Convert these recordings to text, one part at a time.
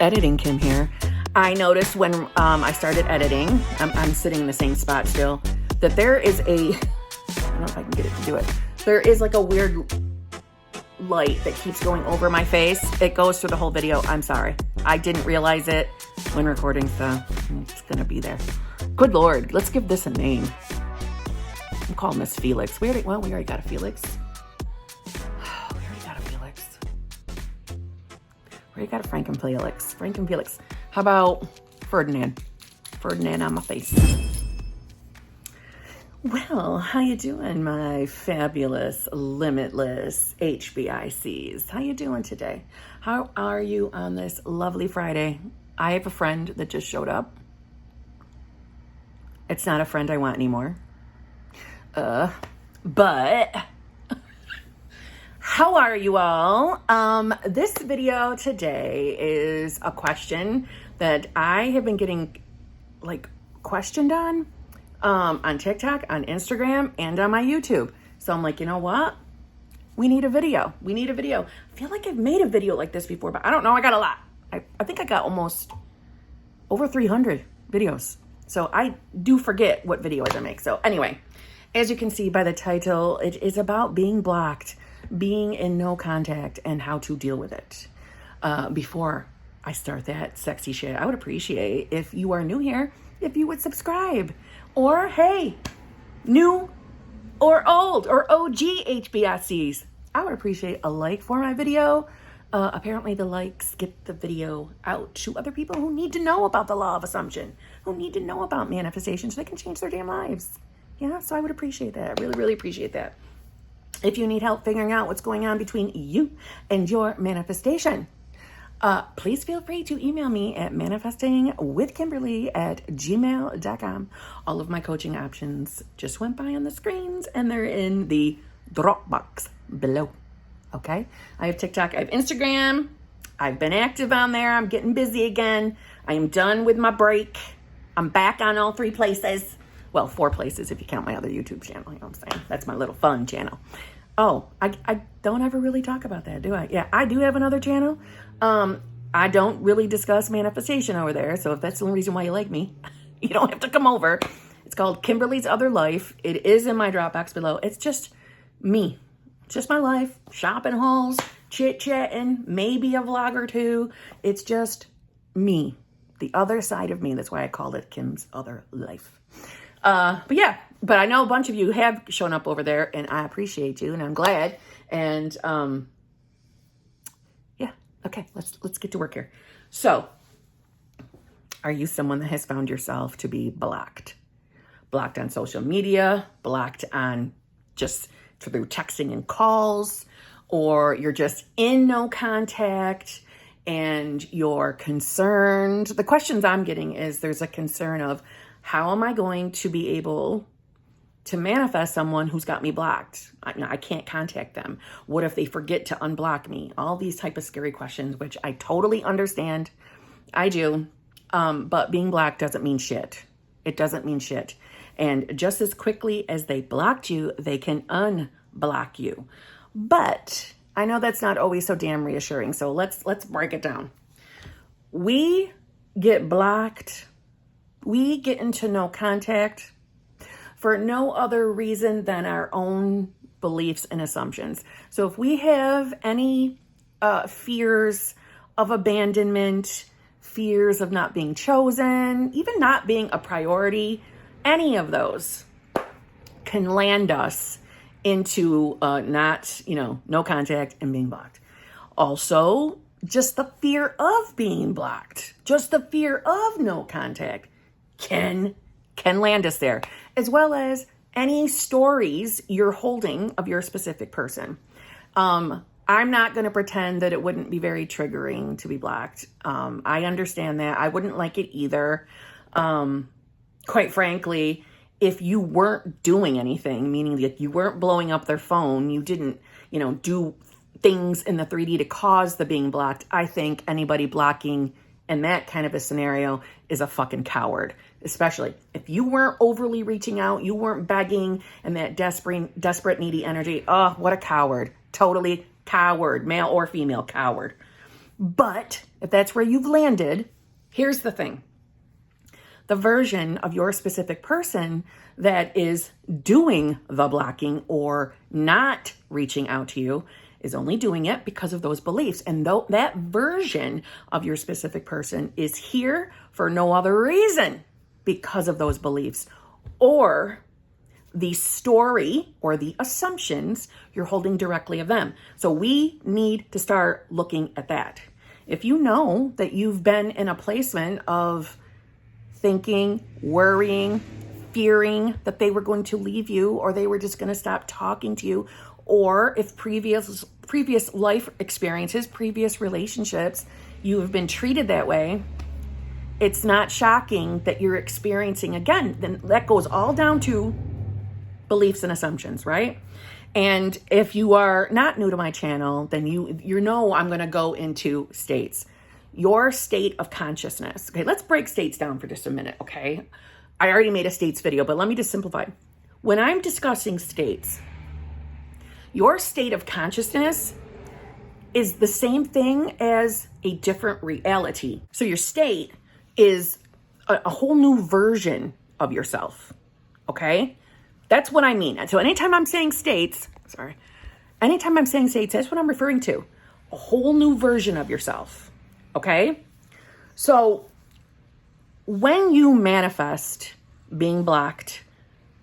Editing Kim here. I noticed when I started editing, I'm sitting in the same spot still, that there is a, I don't know if I can get it to do it. There is like a weird light that keeps going over my face. It goes through the whole video. I'm sorry. I didn't realize it when recording, so it's going to be there. Good Lord. Let's give this a name. I'm calling this Felix. We already got a Felix. We got a Frank and Felix. How about Ferdinand? Ferdinand on my face. Well, how you doing, my fabulous, limitless HBICs? How you doing today? How are you on this lovely Friday? I have a friend that just showed up. It's not a friend I want anymore. But how are you all? This video today is a question that I have been getting questioned on TikTok, on Instagram, and on my YouTube. So I'm like, you know what? We need a video. I feel like I've made a video like this before, but I don't know. I got a lot. I think I got almost over 300 videos. So I do forget what videos I make. So anyway, as you can see by the title, it is about being blocked, being in no contact, and how to deal with it. Before I start that sexy shit, I would appreciate if you are new here, if you would subscribe. Or hey, new or old or OG HBICs, I would appreciate a like for my video. Apparently the likes get the video out to other people who need to know about the law of assumption, who need to know about manifestation so they can change their damn lives. Yeah, so I would appreciate that. I really, really appreciate that. If you need help figuring out what's going on between you and your manifestation, please feel free to email me at manifestingwithkimberly@gmail.com. All of my coaching options just went by on the screens, and they're in the drop box below. Okay? I have TikTok. I have Instagram. I've been active on there. I'm getting busy again. I am done with my break. I'm back on all 3 places. Well, 4 places if you count my other YouTube channel. You know what I'm saying? That's my little fun channel. Oh, I don't ever really talk about that, do I? Yeah, I do have another channel. I don't really discuss manifestation over there. So if that's the only reason why you like me, you don't have to come over. It's called Kimberly's Other Life. It is in my Dropbox below. It's just me. It's just my life. Shopping hauls, chit-chatting, maybe a vlog or 2. It's just me. The other side of me. That's why I called it Kim's Other Life. But I know a bunch of you have shown up over there, and I appreciate you, and I'm glad. And, okay, let's get to work here. So, are you someone that has found yourself to be blocked? Blocked on social media, blocked on just through texting and calls, or you're just in no contact and you're concerned? The questions I'm getting is there's a concern of, how am I going to be able to manifest someone who's got me blocked? I can't contact them. What if they forget to unblock me? All these type of scary questions, which I totally understand. I do. But being blocked doesn't mean shit. It doesn't mean shit. And just as quickly as they blocked you, they can unblock you. But I know that's not always so damn reassuring. So let's break it down. We get blocked. We get into no contact for no other reason than our own beliefs and assumptions. So if we have any fears of abandonment, fears of not being chosen, even not being a priority, any of those can land us into no contact and being blocked. Also, just the fear of being blocked, just the fear of no contact can land us there, as well as any stories you're holding of your specific person. I'm not going to pretend that it wouldn't be very triggering to be blocked. I understand that. I wouldn't like it either. Quite frankly, if you weren't doing anything, meaning that you weren't blowing up their phone, you didn't, do things in the 3D to cause the being blocked, I think anybody blocking in that kind of a scenario is a fucking coward. Especially if you weren't overly reaching out, you weren't begging, and that desperate, needy energy. Oh, what a coward. Totally coward, male or female coward. But if that's where you've landed, here's the thing. The version of your specific person that is doing the blocking or not reaching out to you is only doing it because of those beliefs. And though that version of your specific person is here for no other reason because of those beliefs or the story or the assumptions you're holding directly of them. So we need to start looking at that. If you know that you've been in a placement of thinking, worrying, fearing that they were going to leave you or they were just going to stop talking to you, or if previous life experiences, previous relationships, you have been treated that way, it's not shocking that you're experiencing again. Then that goes all down to beliefs and assumptions, right? And if you are not new to my channel, then you know I'm going to go into states. Your state of consciousness. Okay, let's break states down for just a minute, okay? I already made a states video, but let me just simplify. When I'm discussing states, your state of consciousness is the same thing as a different reality. So your state is a whole new version of yourself, okay? That's what I mean. So anytime I'm saying states, anytime I'm saying states, that's what I'm referring to. A whole new version of yourself, okay? So when you manifest being blocked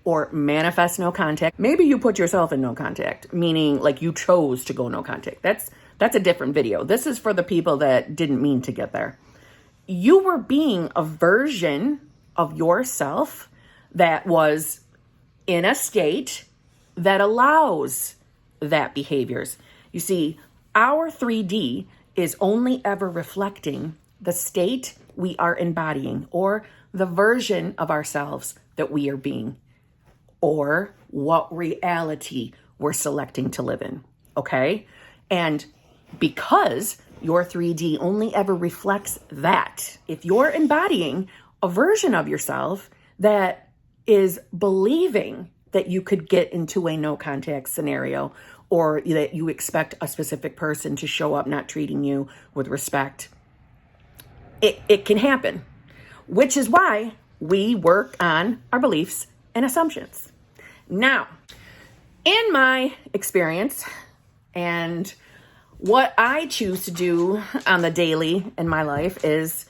or manifest no contact, maybe you put yourself in no contact, meaning like you chose to go no contact. That's a different video. This is for the people that didn't mean to get there. You were being a version of yourself that was in a state that allows that behaviors. You see, our 3D is only ever reflecting the state we are embodying or the version of ourselves that we are being or what reality we're selecting to live in, okay? And because your 3D only ever reflects that, if you're embodying a version of yourself that is believing that you could get into a no contact scenario or that you expect a specific person to show up not treating you with respect, it can happen, which is why we work on our beliefs and assumptions. Now, in my experience and what I choose to do on the daily in my life is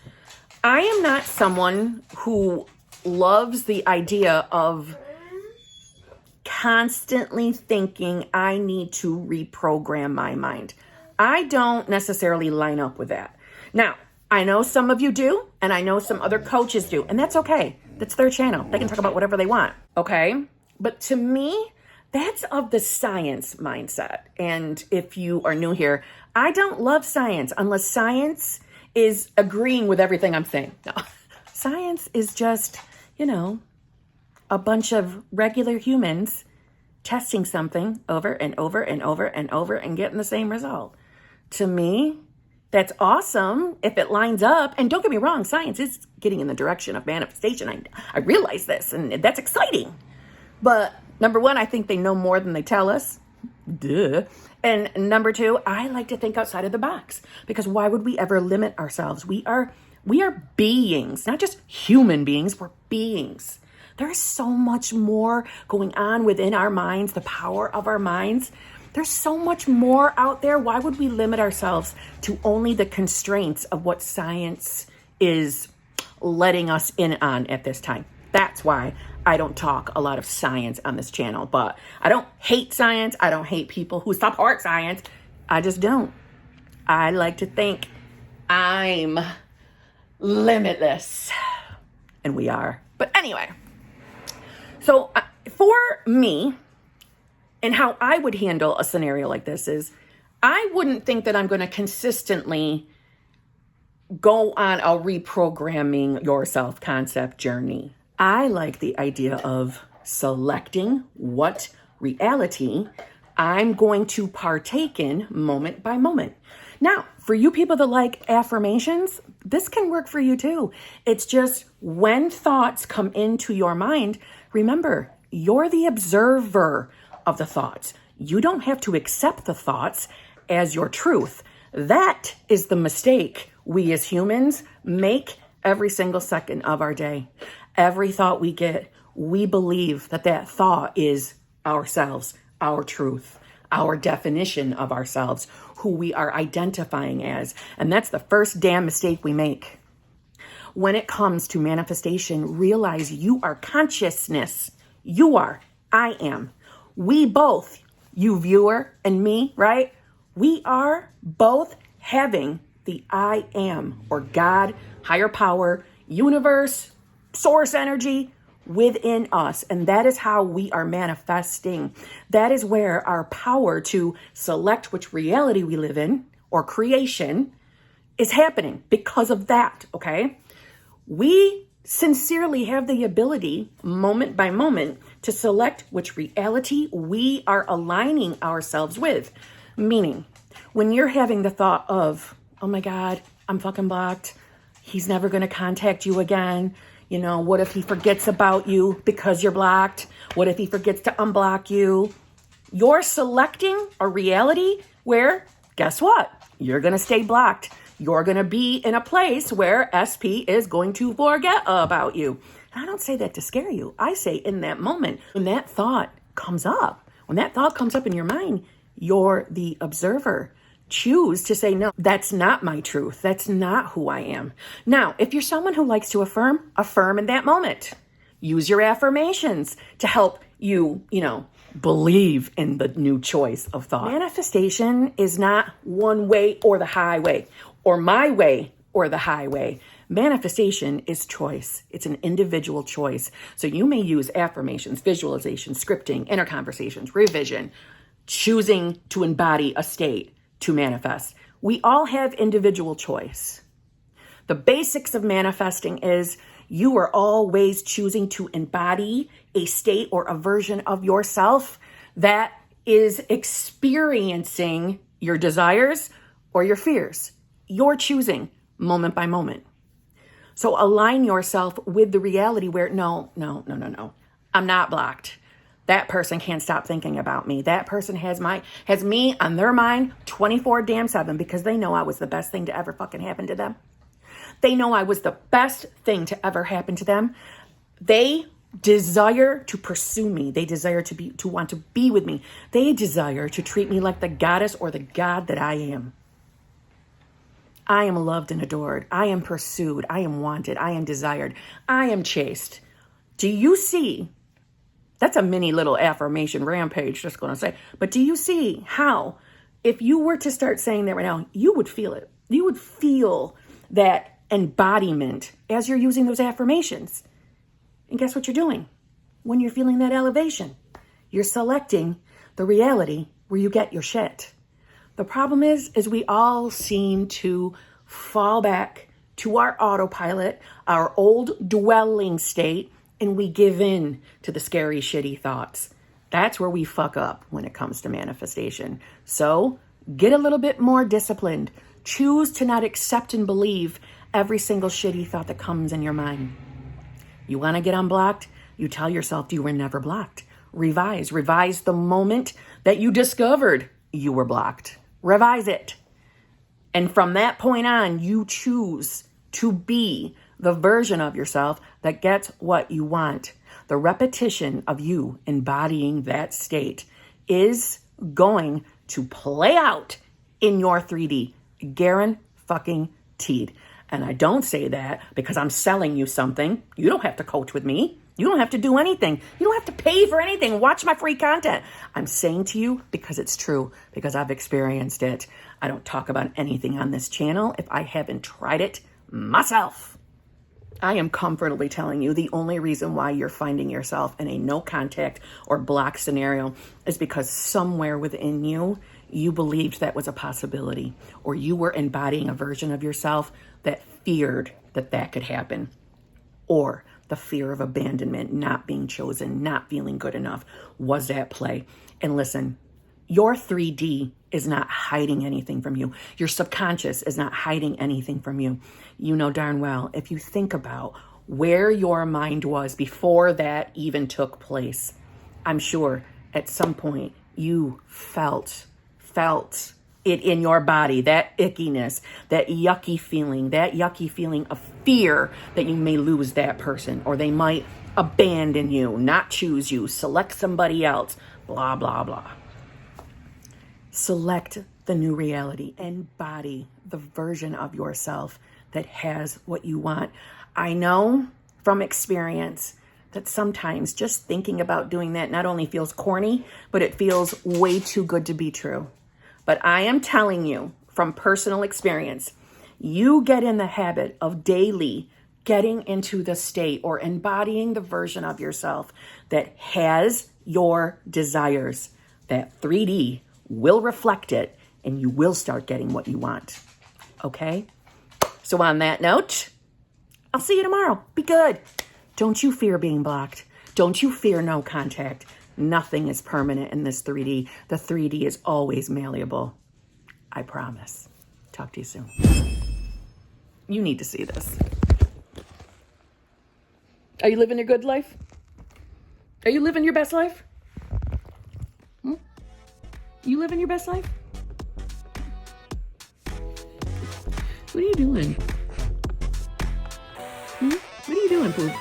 I am not someone who loves the idea of constantly thinking I need to reprogram my mind. I don't necessarily line up with that. Now, I know some of you do, and I know some other coaches do, and that's okay. That's their channel. They can talk about whatever they want, okay? But to me, that's of the science mindset. And if you are new here, I don't love science unless science is agreeing with everything I'm saying. No, science is just, a bunch of regular humans testing something over and over and over and over and getting the same result. To me, that's awesome if it lines up. And don't get me wrong, science is getting in the direction of manifestation. I realize this, and that's exciting. But number one, I think they know more than they tell us. Duh. And number two, I like to think outside of the box because why would we ever limit ourselves? We are beings, not just human beings, we're beings. There's so much more going on within our minds, the power of our minds. There's so much more out there. Why would we limit ourselves to only the constraints of what science is letting us in on at this time? That's why I don't talk a lot of science on this channel, but I don't hate science. I don't hate people who support science. I just don't. I like to think I'm limitless, and we are. But anyway, so for me and how I would handle a scenario like this is I wouldn't think that I'm going to consistently go on a reprogramming yourself concept journey. I like the idea of selecting what reality I'm going to partake in moment by moment. Now, for you people that like affirmations, this can work for you too. It's just when thoughts come into your mind, remember, you're the observer of the thoughts. You don't have to accept the thoughts as your truth. That is the mistake we as humans make every single second of our day. Every thought we get, we believe that that thought is ourselves, our truth, our definition of ourselves, who we are identifying as. And that's the first damn mistake we make. When it comes to manifestation, realize you are consciousness. You are. I am. We both, you viewer and me, right? We are both having the I am, or God, higher power, universe, source energy within us. And that is how we are manifesting. That is where our power to select which reality we live in, or creation, is happening because of that, okay? We sincerely have the ability, moment by moment, to select which reality we are aligning ourselves with. Meaning, when you're having the thought of, oh my God, I'm fucking blocked. He's never going to contact you again. You know, what if he forgets about you because you're blocked? What if he forgets to unblock you? You're selecting a reality where, guess what? You're going to stay blocked. You're going to be in a place where SP is going to forget about you. And I don't say that to scare you. I say in that moment, when that thought comes up, in your mind, you're the observer. Choose to say, no, that's not my truth. That's not who I am. Now, if you're someone who likes to affirm in that moment. Use your affirmations to help you, believe in the new choice of thought. Manifestation is not one way or the highway, or my way or the highway. Manifestation is choice. It's an individual choice. So you may use affirmations, visualization, scripting, inner conversations, revision, choosing to embody a state to manifest. We all have individual choice. The basics of manifesting is you are always choosing to embody a state or a version of yourself that is experiencing your desires or your fears. You're choosing moment by moment. So align yourself with the reality where, no. I'm not blocked. That person can't stop thinking about me. That person has me on their mind 24/7 because they know I was the best thing to ever fucking happen to them. They know I was the best thing to ever happen to them. They desire to pursue me. They desire to want to be with me. They desire to treat me like the goddess or the god that I am. I am loved and adored. I am pursued. I am wanted. I am desired. I am chased. Do you see? That's a mini little affirmation rampage, just going to say. But do you see how, if you were to start saying that right now, you would feel it. You would feel that embodiment as you're using those affirmations. And guess what you're doing? When you're feeling that elevation, you're selecting the reality where you get your shit. The problem is we all seem to fall back to our autopilot, our old dwelling state, and we give in to the scary, shitty thoughts. That's where we fuck up when it comes to manifestation. So get a little bit more disciplined. Choose to not accept and believe every single shitty thought that comes in your mind. You want to get unblocked? You tell yourself you were never blocked. Revise the moment that you discovered you were blocked. Revise it. And from that point on, you choose to be the version of yourself that gets what you want. The repetition of you embodying that state is going to play out in your 3D. Guaranteed. And I don't say that because I'm selling you something. You don't have to coach with me. You don't have to do anything. You don't have to pay for anything. Watch my free content. I'm saying to you because it's true, because I've experienced it. I don't talk about anything on this channel if I haven't tried it myself. I am comfortably telling you the only reason why you're finding yourself in a no contact or block scenario is because somewhere within you, you believed that was a possibility, or you were embodying a version of yourself that feared that could happen, or the fear of abandonment, not being chosen, not feeling good enough was at play. And listen, your 3D is not hiding anything from you. Your subconscious is not hiding anything from you. You know darn well, if you think about where your mind was before that even took place, I'm sure at some point you felt it in your body, that ickiness, that yucky feeling of fear that you may lose that person, or they might abandon you, not choose you, select somebody else, blah, blah, blah. Select the new reality. Embody the version of yourself that has what you want. I know from experience that sometimes just thinking about doing that not only feels corny, but it feels way too good to be true. But I am telling you from personal experience, you get in the habit of daily getting into the state or embodying the version of yourself that has your desires. That 3D will reflect it and you will start getting what you want. Okay? So on that note, I'll see you tomorrow. Be good. Don't you fear being blocked. Don't you fear no contact. Nothing is permanent in this 3D. The 3D is always malleable. I promise. Talk to you soon. You need to see this. Are you living your good life? Are you living your best life? You living your best life? What are you doing? What are you doing, Poop?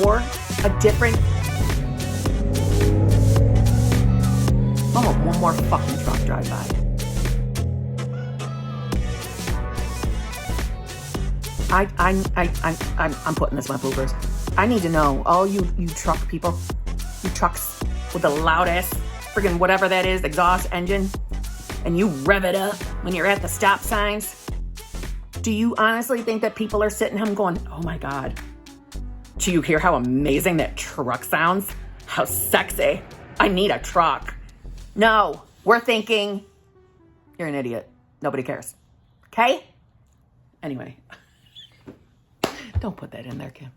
Or a different... Oh, one more fucking truck drive by. I'm putting this in my poopers. I need to know, all you truck people, you trucks with the loud ass friggin' whatever that is, exhaust engine, and you rev it up when you're at the stop signs. Do you honestly think that people are sitting home going, oh my God, do you hear how amazing that truck sounds? How sexy. I need a truck. No, we're thinking, you're an idiot. Nobody cares. Okay? Anyway. Don't put that in there, Kim.